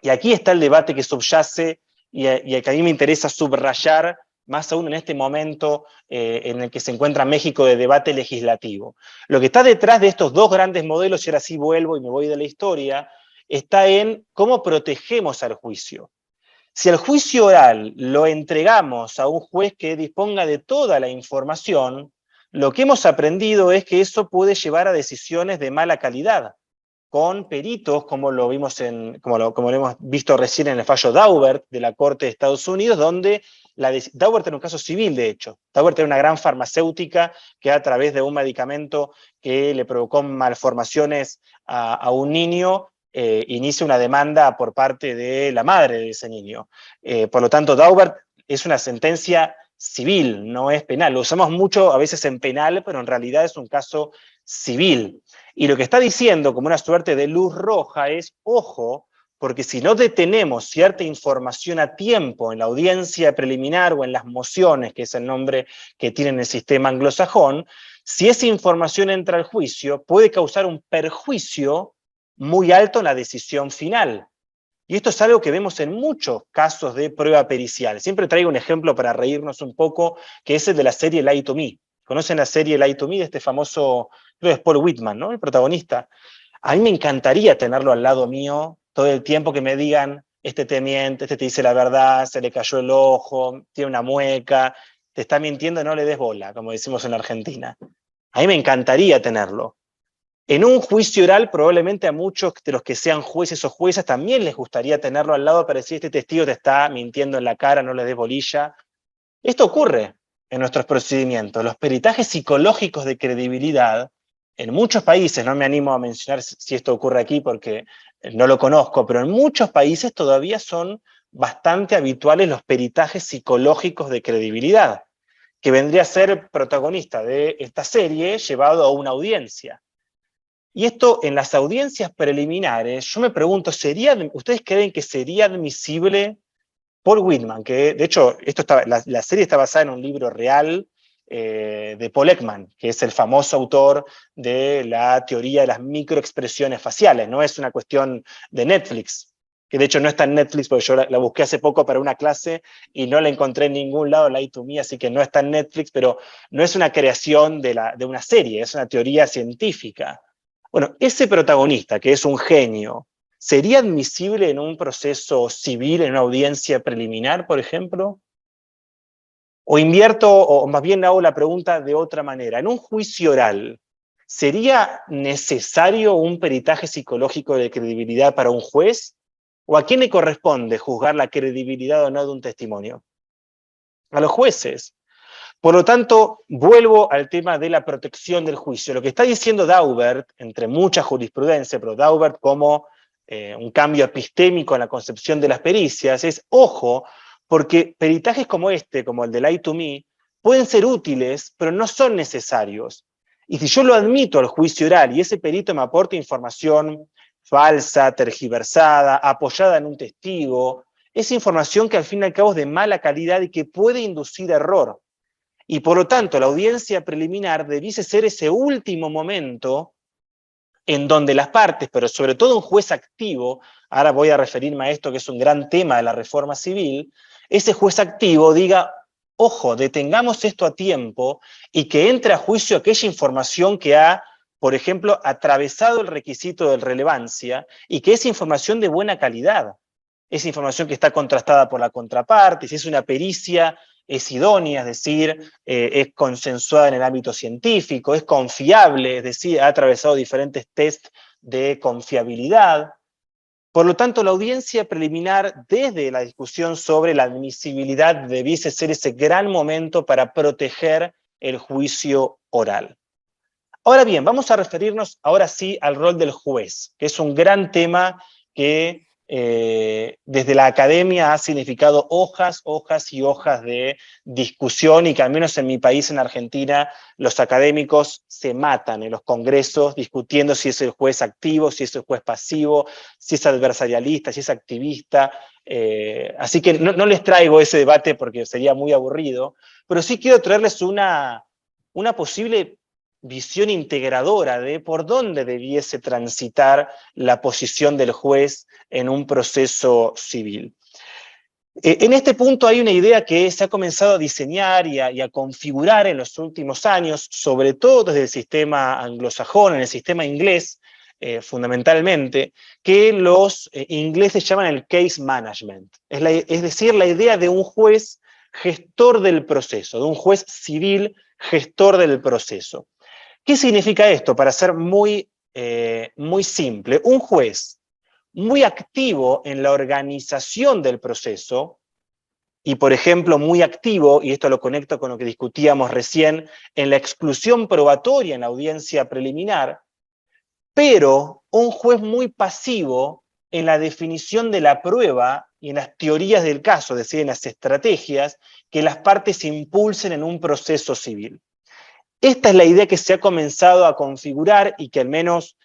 Y aquí está el debate que subyace y que a mí me interesa subrayar, más aún en este momento en el que se encuentra México de debate legislativo. Lo que está detrás de estos dos grandes modelos, y ahora sí vuelvo y me voy de la historia, está en cómo protegemos al juicio. Si el juicio oral lo entregamos a un juez que disponga de toda la información, lo que hemos aprendido es que eso puede llevar a decisiones de mala calidad, con peritos, como lo hemos visto recién en el fallo Daubert de la Corte de Estados Unidos, donde Daubert era un caso civil, de hecho. Daubert era una gran farmacéutica que a través de un medicamento que le provocó malformaciones a un niño, inicia una demanda por parte de la madre de ese niño. Por lo tanto, Daubert es una sentencia civil, no es penal. Lo usamos mucho a veces en penal, pero en realidad es un caso civil. Y lo que está diciendo como una suerte de luz roja es, ojo, porque si no detenemos cierta información a tiempo en la audiencia preliminar o en las mociones, que es el nombre que tiene el sistema anglosajón, si esa información entra al juicio, puede causar un perjuicio muy alto en la decisión final. Y esto es algo que vemos en muchos casos de prueba pericial. Siempre traigo un ejemplo para reírnos un poco, que es el de la serie Lie to Me. ¿Conocen la serie Lie to Me de este famoso, creo que es Paul Whitman, ¿no? El protagonista. A mí me encantaría tenerlo al lado mío todo el tiempo, que me digan, este te miente, este te dice la verdad, se le cayó el ojo, tiene una mueca, te está mintiendo, no le des bola, como decimos en la Argentina. A mí me encantaría tenerlo. En un juicio oral, probablemente a muchos de los que sean jueces o juezas también les gustaría tenerlo al lado para decir, este testigo te está mintiendo en la cara, no le des bolilla. Esto ocurre en nuestros procedimientos. Los peritajes psicológicos de credibilidad, en muchos países, no me animo a mencionar si esto ocurre aquí porque no lo conozco, pero en muchos países todavía son bastante habituales los peritajes psicológicos de credibilidad, que vendría a ser protagonista de esta serie llevado a una audiencia. Y esto en las audiencias preliminares, yo me pregunto, ¿ustedes creen que sería admisible Paul Whitman, que de hecho la serie está basada en un libro real de Paul Ekman, que es el famoso autor de la teoría de las microexpresiones faciales, no es una cuestión de Netflix, que de hecho no está en Netflix porque yo la busqué hace poco para una clase y no la encontré en ningún lado, Lie to Me, así que no está en Netflix, pero no es una creación de una serie, es una teoría científica. Bueno, ese protagonista, que es un genio, ¿sería admisible en un proceso civil, en una audiencia preliminar, por ejemplo? O invierto, o más bien hago la pregunta de otra manera. En un juicio oral, ¿sería necesario un peritaje psicológico de credibilidad para un juez? ¿O a quién le corresponde juzgar la credibilidad o no de un testimonio? A los jueces. Por lo tanto, vuelvo al tema de la protección del juicio. Lo que está diciendo Daubert, entre mucha jurisprudencia, pero Daubert como un cambio epistémico en la concepción de las pericias, es, ojo, porque peritajes como este, como el de Lie to Me, pueden ser útiles, pero no son necesarios. Y si yo lo admito al juicio oral y ese perito me aporta información falsa, tergiversada, apoyada en un testigo, es información que al fin y al cabo es de mala calidad y que puede inducir error. Y por lo tanto, la audiencia preliminar debiese ser ese último momento en donde las partes, pero sobre todo un juez activo, ahora voy a referirme a esto que es un gran tema de la reforma civil, ese juez activo diga, ojo, detengamos esto a tiempo y que entre a juicio aquella información que ha, por ejemplo, atravesado el requisito de relevancia y que es información de buena calidad. Es información que está contrastada por la contraparte, si es una pericia, es idónea, es decir, es consensuada en el ámbito científico, es confiable, es decir, ha atravesado diferentes test de confiabilidad. Por lo tanto, la audiencia preliminar, desde la discusión sobre la admisibilidad, debiese ser ese gran momento para proteger el juicio oral. Ahora bien, vamos a referirnos ahora sí al rol del juez, que es un gran tema que desde la academia ha significado hojas, hojas y hojas de discusión, y que al menos en mi país, en Argentina, los académicos se matan en los congresos discutiendo si es el juez activo, si es el juez pasivo, si es adversarialista, si es activista. Así que no les traigo ese debate porque sería muy aburrido, pero sí quiero traerles una posible visión integradora de por dónde debiese transitar la posición del juez en un proceso civil. En este punto hay una idea que se ha comenzado a diseñar y a configurar en los últimos años, sobre todo desde el sistema anglosajón, en el sistema inglés, fundamentalmente, que los ingleses llaman el case management. Es decir, la idea de un juez gestor del proceso, de un juez civil gestor del proceso. ¿Qué significa esto? Para ser muy simple, un juez muy activo en la organización del proceso, y por ejemplo muy activo, y esto lo conecto con lo que discutíamos recién, en la exclusión probatoria en la audiencia preliminar, pero un juez muy pasivo en la definición de la prueba y en las teorías del caso, es decir, en las estrategias que las partes impulsen en un proceso civil. Esta es la idea que se ha comenzado a configurar y que al menos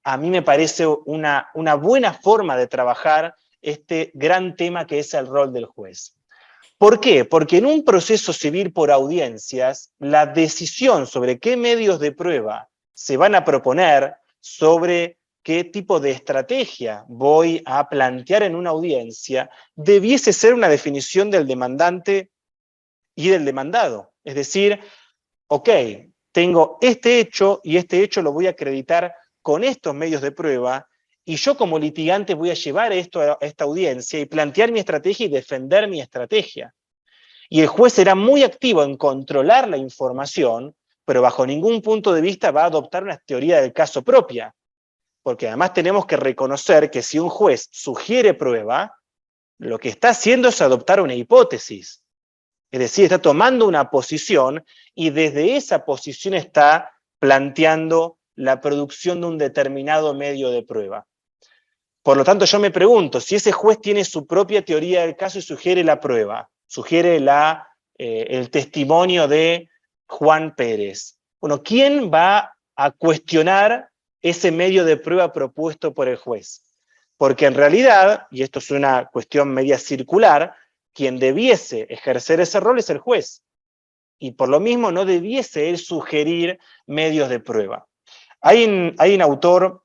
a mí me parece una buena forma de trabajar este gran tema que es el rol del juez. ¿Por qué? Porque en un proceso civil por audiencias, la decisión sobre qué medios de prueba se van a proponer, sobre qué tipo de estrategia voy a plantear en una audiencia, debiese ser una definición del demandante y del demandado. Es decir, ok, tengo este hecho y este hecho lo voy a acreditar con estos medios de prueba y yo como litigante voy a llevar esto a esta audiencia y plantear mi estrategia y defender mi estrategia. Y el juez será muy activo en controlar la información, pero bajo ningún punto de vista va a adoptar una teoría del caso propia. Porque además tenemos que reconocer que si un juez sugiere prueba, lo que está haciendo es adoptar una hipótesis. Es decir, está tomando una posición y desde esa posición está planteando la producción de un determinado medio de prueba. Por lo tanto, yo me pregunto, si ese juez tiene su propia teoría del caso y sugiere la prueba, sugiere el testimonio de Juan Pérez, bueno, ¿quién va a cuestionar ese medio de prueba propuesto por el juez? Porque en realidad, y esto es una cuestión media circular, quien debiese ejercer ese rol es el juez. Y por lo mismo no debiese él sugerir medios de prueba. Hay un autor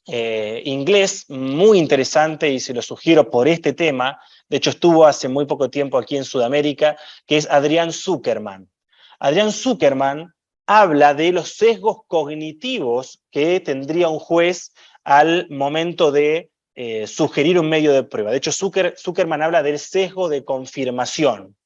inglés muy interesante y se lo sugiero por este tema, de hecho estuvo hace muy poco tiempo aquí en Sudamérica, que es Adrián Zuckerman. Adrián Zuckerman habla de los sesgos cognitivos que tendría un juez al momento de sugerir un medio de prueba. De hecho, Zuckerman habla del sesgo de confirmación.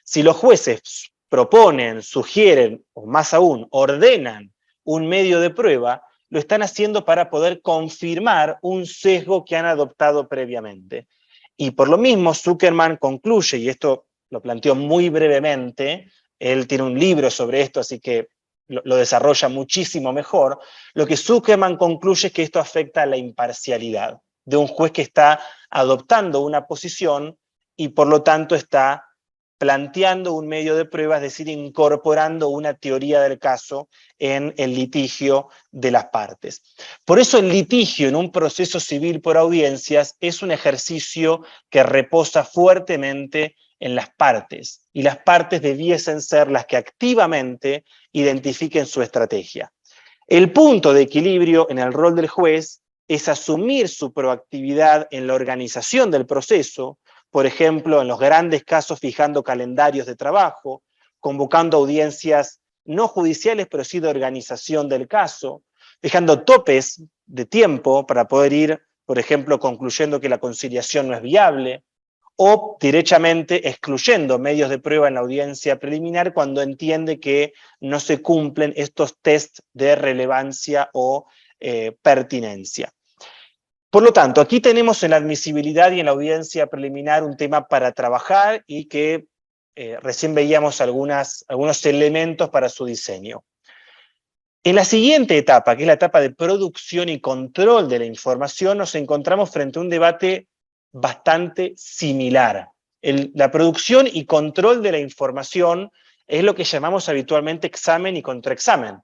Si los jueces proponen, sugieren, o más aún, ordenan un medio de prueba, lo están haciendo para poder confirmar un sesgo que han adoptado previamente. Y por lo mismo, Zuckerman concluye, y esto lo planteó muy brevemente, él tiene un libro sobre esto, así que lo desarrolla muchísimo mejor. Lo que Zuckerman concluye es que esto afecta a la imparcialidad de un juez que está adoptando una posición y por lo tanto está planteando un medio de prueba, es decir, incorporando una teoría del caso en el litigio de las partes. Por eso el litigio en un proceso civil por audiencias es un ejercicio que reposa fuertemente en las partes, y las partes debiesen ser las que activamente identifiquen su estrategia. El punto de equilibrio en el rol del juez es asumir su proactividad en la organización del proceso, por ejemplo, en los grandes casos fijando calendarios de trabajo, convocando audiencias no judiciales, pero sí de organización del caso, fijando topes de tiempo para poder ir, por ejemplo, concluyendo que la conciliación no es viable, o directamente excluyendo medios de prueba en la audiencia preliminar cuando entiende que no se cumplen estos test de relevancia o pertinencia. Por lo tanto, aquí tenemos en la admisibilidad y en la audiencia preliminar un tema para trabajar y que recién veíamos algunos elementos para su diseño. En la siguiente etapa, que es la etapa de producción y control de la información, nos encontramos frente a un debate bastante similar. La producción y control de la información es lo que llamamos habitualmente examen y contraexamen.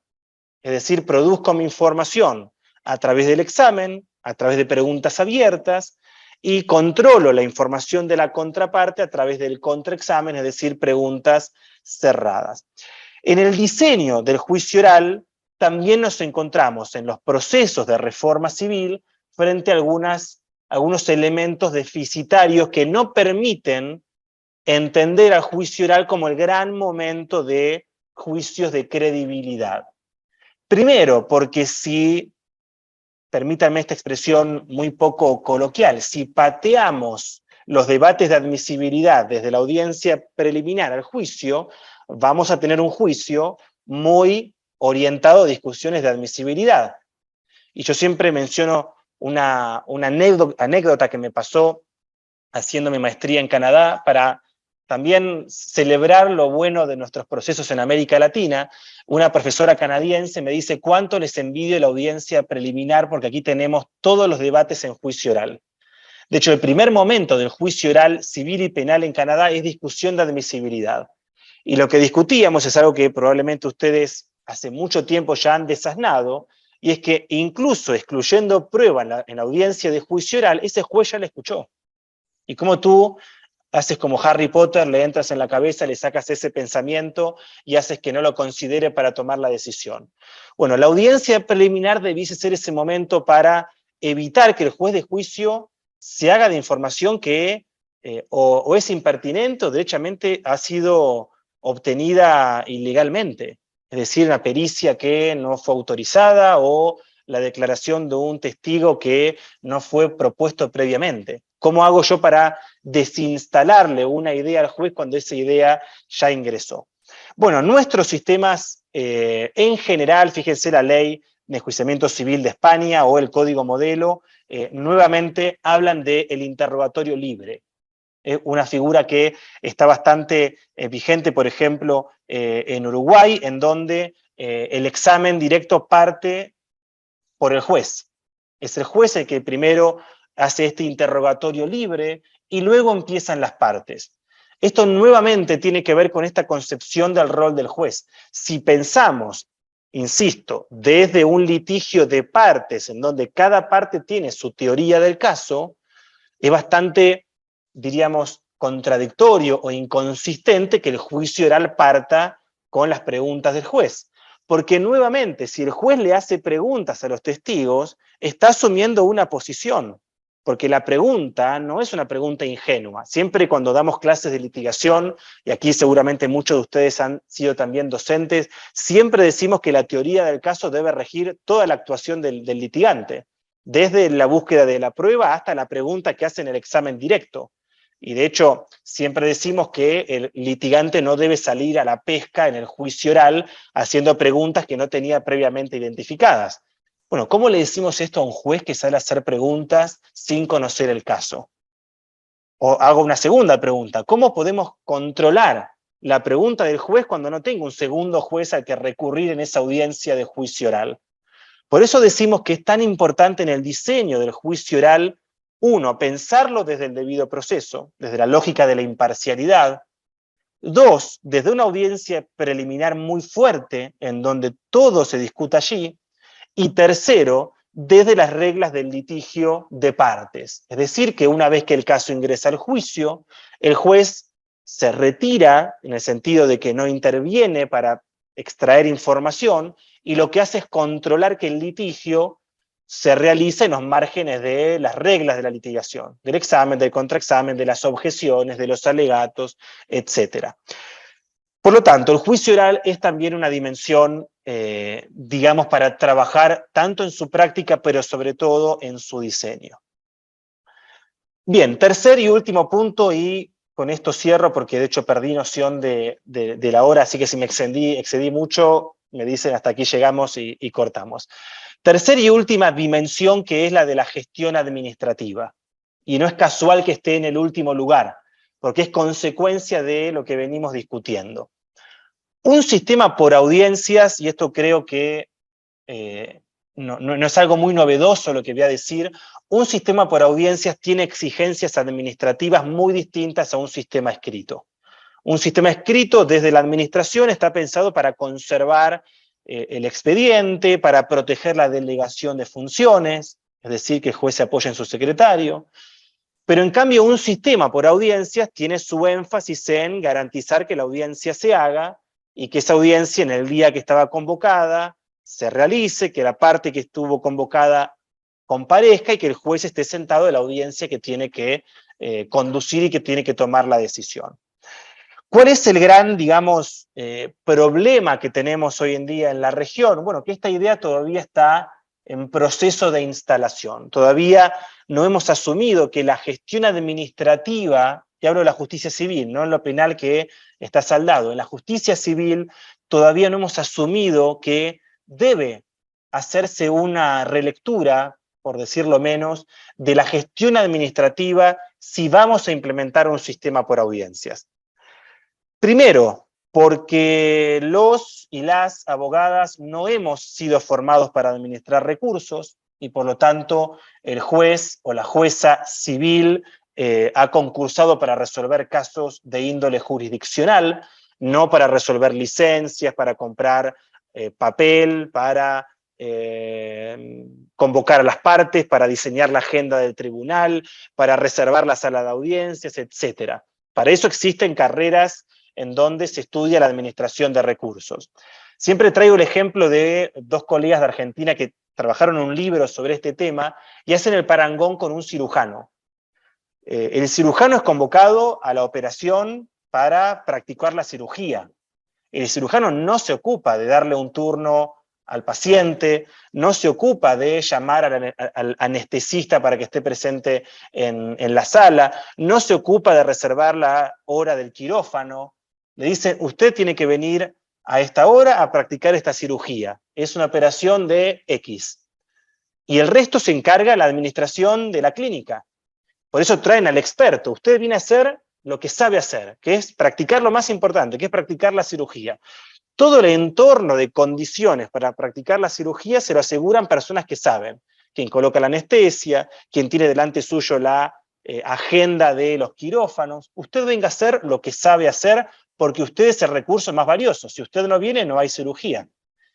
Es decir, produzco mi información a través del examen, a través de preguntas abiertas, y controlo la información de la contraparte a través del contraexamen, es decir, preguntas cerradas. En el diseño del juicio oral también nos encontramos en los procesos de reforma civil frente a algunos elementos deficitarios que no permiten entender al juicio oral como el gran momento de juicios de credibilidad. Primero, porque si, permítanme esta expresión muy poco coloquial, si pateamos los debates de admisibilidad desde la audiencia preliminar al juicio, vamos a tener un juicio muy orientado a discusiones de admisibilidad. Y yo siempre menciono una anécdota que me pasó haciendo mi maestría en Canadá para también celebrar lo bueno de nuestros procesos en América Latina. Una profesora canadiense me dice cuánto les envidio la audiencia preliminar porque aquí tenemos todos los debates en juicio oral. De hecho, el primer momento del juicio oral civil y penal en Canadá es discusión de admisibilidad. Y lo que discutíamos es algo que probablemente ustedes hace mucho tiempo ya han desasnado, y es que incluso excluyendo prueba en la audiencia de juicio oral, ese juez ya la escuchó. Y como tú haces como Harry Potter, le entras en la cabeza, le sacas ese pensamiento y haces que no lo considere para tomar la decisión. Bueno, la audiencia preliminar debiese ser ese momento para evitar que el juez de juicio se haga de información que o es impertinente o derechamente ha sido obtenida ilegalmente. Es decir, una pericia que no fue autorizada o la declaración de un testigo que no fue propuesto previamente. ¿Cómo hago yo para desinstalarle una idea al juez cuando esa idea ya ingresó? Bueno, nuestros sistemas en general, fíjense la ley de enjuiciamiento civil de España o el código modelo, nuevamente hablan del interrogatorio libre. Una figura que está bastante vigente, por ejemplo, en Uruguay, en donde el examen directo parte por el juez. Es el juez el que primero hace este interrogatorio libre y luego empiezan las partes. Esto nuevamente tiene que ver con esta concepción del rol del juez. Si pensamos, insisto, desde un litigio de partes en donde cada parte tiene su teoría del caso, es bastante, diríamos, contradictorio o inconsistente que el juicio oral parta con las preguntas del juez. Porque nuevamente, si el juez le hace preguntas a los testigos, está asumiendo una posición, porque la pregunta no es una pregunta ingenua. Siempre cuando damos clases de litigación, y aquí seguramente muchos de ustedes han sido también docentes, siempre decimos que la teoría del caso debe regir toda la actuación del litigante, desde la búsqueda de la prueba hasta la pregunta que hace en el examen directo. Y de hecho, siempre decimos que el litigante no debe salir a la pesca en el juicio oral haciendo preguntas que no tenía previamente identificadas. Bueno, ¿cómo le decimos esto a un juez que sale a hacer preguntas sin conocer el caso? O hago una segunda pregunta, ¿cómo podemos controlar la pregunta del juez cuando no tengo un segundo juez al que recurrir en esa audiencia de juicio oral? Por eso decimos que es tan importante en el diseño del juicio oral, uno, pensarlo desde el debido proceso, desde la lógica de la imparcialidad. Dos, desde una audiencia preliminar muy fuerte, en donde todo se discuta allí. Y tercero, desde las reglas del litigio de partes. Es decir, que una vez que el caso ingresa al juicio, el juez se retira, en el sentido de que no interviene para extraer información, y lo que hace es controlar que el litigio se realice en los márgenes de las reglas de la litigación, del examen, del contraexamen, de las objeciones, de los alegatos, etc. Por lo tanto, el juicio oral es también una dimensión, digamos, para trabajar tanto en su práctica, pero sobre todo en su diseño. Bien, tercer y último punto, y con esto cierro porque de hecho perdí noción de la hora, así que si me excedí mucho, me dicen hasta aquí llegamos y cortamos. Tercera y última dimensión, que es la de la gestión administrativa. Y no es casual que esté en el último lugar, porque es consecuencia de lo que venimos discutiendo. Un sistema por audiencias, y esto creo que no es algo muy novedoso lo que voy a decir, un sistema por audiencias tiene exigencias administrativas muy distintas a un sistema escrito. Un sistema escrito desde la administración está pensado para conservar el expediente, para proteger la delegación de funciones, es decir, que el juez se apoye en su secretario. Pero en cambio un sistema por audiencias tiene su énfasis en garantizar que la audiencia se haga y que esa audiencia en el día que estaba convocada se realice, que la parte que estuvo convocada comparezca y que el juez esté sentado en la audiencia que tiene que conducir y que tiene que tomar la decisión. ¿Cuál es el gran, digamos, problema que tenemos hoy en día en la región? Bueno, que esta idea todavía está en proceso de instalación. Todavía no hemos asumido que la gestión administrativa, y hablo de la justicia civil, no en lo penal que está saldado, en la justicia civil todavía no hemos asumido que debe hacerse una relectura, por decirlo menos, de la gestión administrativa si vamos a implementar un sistema por audiencias. Primero, porque los y las abogadas no hemos sido formados para administrar recursos y por lo tanto el juez o la jueza civil ha concursado para resolver casos de índole jurisdiccional, no para resolver licencias, para comprar papel, para convocar a las partes, para diseñar la agenda del tribunal, para reservar la sala de audiencias, etc. Para eso existen carreras en donde se estudia la administración de recursos. Siempre traigo el ejemplo de dos colegas de Argentina que trabajaron un libro sobre este tema y hacen el parangón con un cirujano. El cirujano es convocado a la operación para practicar la cirugía. El cirujano no se ocupa de darle un turno al paciente, no se ocupa de llamar al anestesista para que esté presente en la sala, no se ocupa de reservar la hora del quirófano. Le dicen, usted tiene que venir a esta hora a practicar esta cirugía. Es una operación de X. Y el resto se encarga la administración de la clínica. Por eso traen al experto. Usted viene a hacer lo que sabe hacer, que es practicar lo más importante, que es practicar la cirugía. Todo el entorno de condiciones para practicar la cirugía se lo aseguran personas que saben. Quien coloca la anestesia, quien tiene delante suyo la agenda de los quirófanos. Usted venga a hacer lo que sabe hacer porque usted es el recurso más valioso. Si usted no viene, no hay cirugía.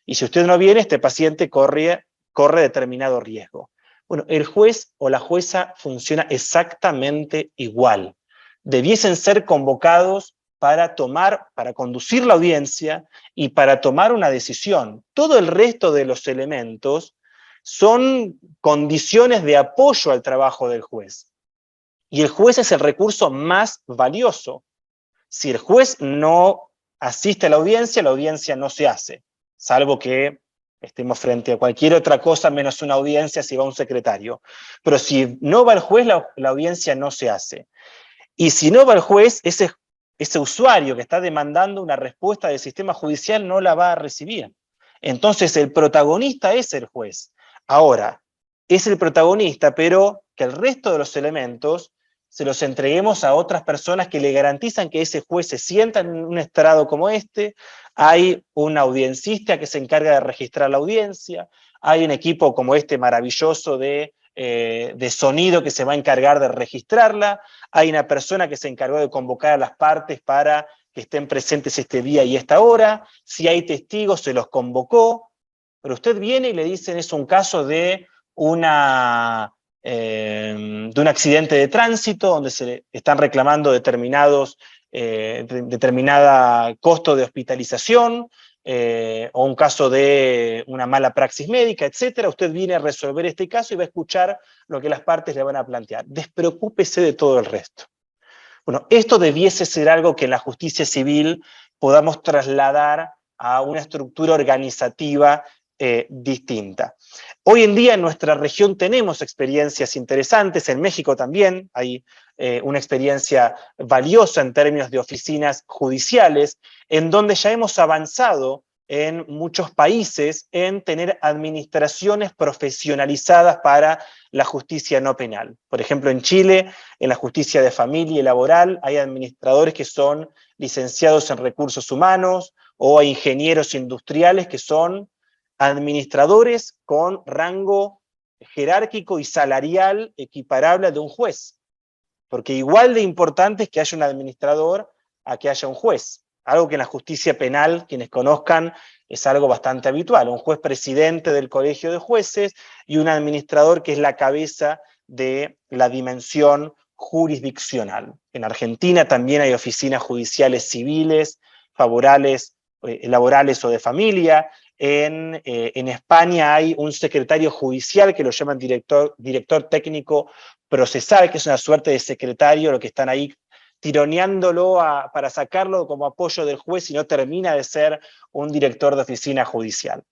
Y si usted no viene, este paciente corre determinado riesgo. Bueno, el juez o la jueza funciona exactamente igual. Debiesen ser convocados para conducir la audiencia y para tomar una decisión. Todo el resto de los elementos son condiciones de apoyo al trabajo del juez. Y el juez es el recurso más valioso. Si el juez no asiste a la audiencia no se hace, salvo que estemos frente a cualquier otra cosa menos una audiencia si va un secretario. Pero si no va el juez, la audiencia no se hace. Y si no va el juez, ese usuario que está demandando una respuesta del sistema judicial no la va a recibir. Entonces el protagonista es el juez. Ahora, es el protagonista, pero que el resto de los elementos se los entreguemos a otras personas que le garantizan que ese juez se sienta en un estrado como este. Hay un audiencista que se encarga de registrar la audiencia, hay un equipo como este maravilloso de sonido que se va a encargar de registrarla, hay una persona que se encargó de convocar a las partes para que estén presentes este día y esta hora, si hay testigos se los convocó, pero usted viene y le dicen es un caso de un accidente de tránsito donde se están reclamando determinada costo de hospitalización, o un caso de una mala praxis médica, etc. Usted viene a resolver este caso y va a escuchar lo que las partes le van a plantear. Despreocúpese de todo el resto. Bueno, esto debiese ser algo que en la justicia civil podamos trasladar a una estructura organizativa distinta. Hoy en día en nuestra región tenemos experiencias interesantes, en México también hay una experiencia valiosa en términos de oficinas judiciales, en donde ya hemos avanzado en muchos países en tener administraciones profesionalizadas para la justicia no penal. Por ejemplo, en Chile, en la justicia de familia y laboral, hay administradores que son licenciados en recursos humanos, o hay ingenieros industriales que son administradores con rango jerárquico y salarial equiparable al de un juez. Porque igual de importante es que haya un administrador a que haya un juez. Algo que en la justicia penal, quienes conozcan, es algo bastante habitual. Un juez presidente del colegio de jueces y un administrador que es la cabeza de la dimensión jurisdiccional. En Argentina también hay oficinas judiciales civiles, laborales o de familia. En España hay un secretario judicial que lo llaman director técnico procesal, que es una suerte de secretario, lo que están ahí tironeándolo para sacarlo como apoyo del juez y no termina de ser un director de oficina judicial.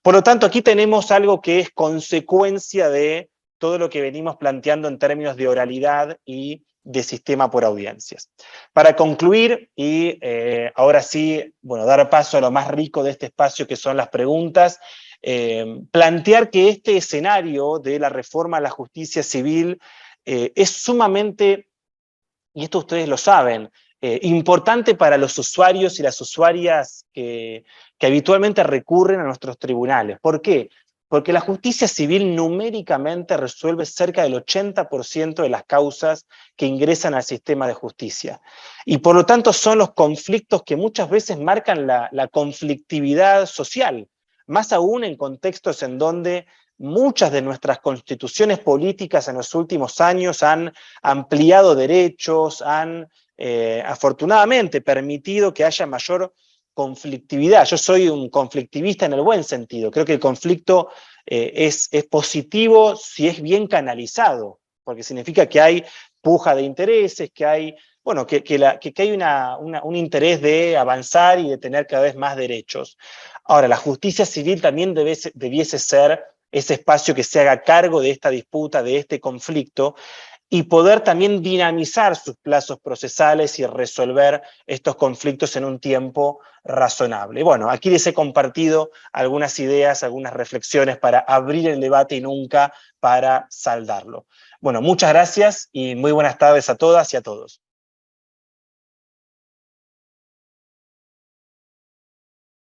Por lo tanto, aquí tenemos algo que es consecuencia de todo lo que venimos planteando en términos de oralidad y de sistema por audiencias. Para concluir, y ahora sí, bueno, dar paso a lo más rico de este espacio, que son las preguntas, plantear que este escenario de la reforma a la justicia civil es sumamente, y esto ustedes lo saben, importante para los usuarios y las usuarias que habitualmente recurren a nuestros tribunales. ¿Por qué? Porque la justicia civil numéricamente resuelve cerca del 80% de las causas que ingresan al sistema de justicia. Y por lo tanto son los conflictos que muchas veces marcan la conflictividad social, más aún en contextos en donde muchas de nuestras constituciones políticas en los últimos años han ampliado derechos, han afortunadamente permitido que haya mayor conflictividad. Yo soy un conflictivista en el buen sentido. Creo que el conflicto es positivo si es bien canalizado, porque significa que hay puja de intereses, que hay, bueno, que hay un interés de avanzar y de tener cada vez más derechos. Ahora, la justicia civil también debiese ser ese espacio que se haga cargo de esta disputa, de este conflicto, y poder también dinamizar sus plazos procesales y resolver estos conflictos en un tiempo razonable. Bueno, aquí les he compartido algunas ideas, algunas reflexiones para abrir el debate y nunca para saldarlo. Bueno, muchas gracias y muy buenas tardes a todas y a todos.